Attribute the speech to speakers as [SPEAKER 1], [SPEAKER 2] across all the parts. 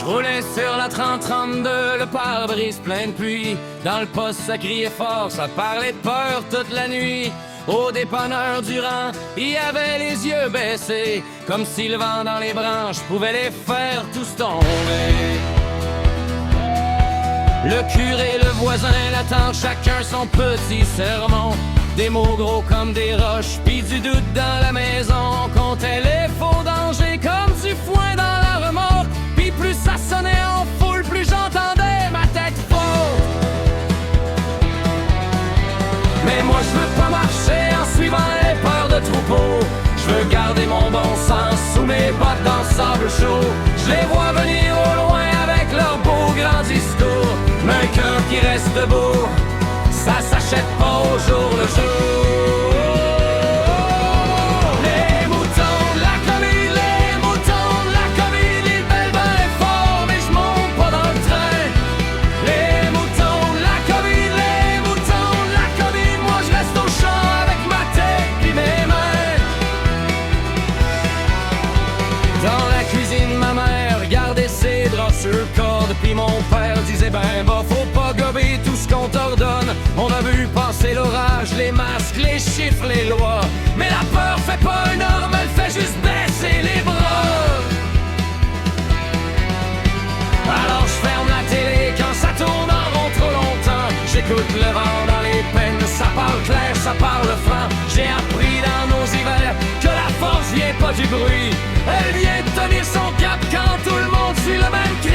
[SPEAKER 1] Roulais sur la 30-32, le pare-brise plein de pluie. Dans le poste, ça criait fort, ça parlait de peur toute la nuit. Au dépanneur du rang, il y avait les yeux baissés, comme si le vent dans les branches pouvait les faire tous tomber. Le curé, le voisin, la tante, chacun son petit sermon. Des mots gros comme des roches, pis du doute dans la maison. On comptait les faux dangers comme du foin dans la remorque. Pis plus ça sonnait en foule, plus j'entendais ma tête faute. Mais moi je veux pas marcher en suivant les peurs de troupeau. Je veux garder mon bon sens sous mes bottes dans le sable chaud. Je les vois venir au loin avec leurs beaux grands discours. Mais un cœur qui reste debout, ça s'achète pas au jour le jour. Les moutons de la Covid, les moutons de la Covid, ils bellent ben fort, mais je monte pas dans le train. Les moutons de la Covid, les moutons de la Covid, moi je reste au champ avec ma tête puis mes mains. Dans la cuisine, ma mère gardait ses draps sur corde, puis mon père disait ben bah faut pas gober tout ce qu'on t'ordonne. On a vu passer l'orage, les masques, les chiffres, les lois. Mais la peur fait pas un homme, elle fait juste baisser les bras. Alors je ferme la télé quand ça tourne en rond trop longtemps. J'écoute le vent dans les peines, ça parle clair, ça parle franc. J'ai appris dans nos hivers que la force vient pas du bruit. Elle vient de tenir son cap quand tout le monde suit le même cri.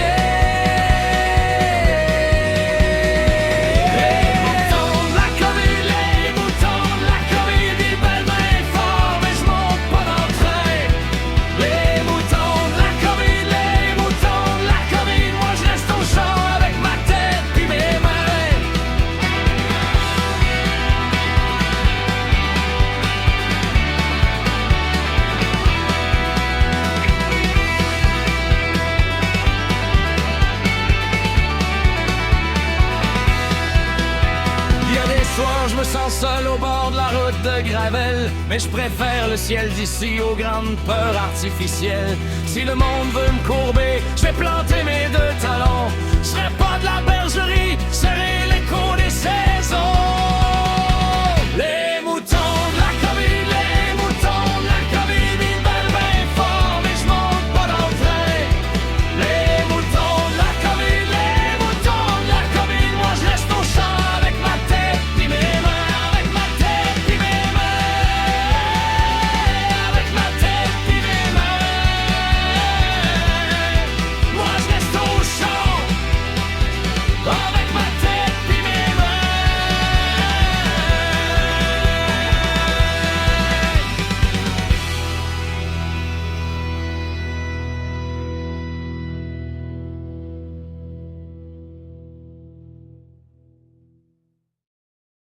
[SPEAKER 1] Je me sens seul au bord de la route de Gravel, mais je préfère le ciel d'ici aux grandes peurs artificielles. Si le monde veut me courber, je vais planter mes deux talons. Je serai pas de la bergerie,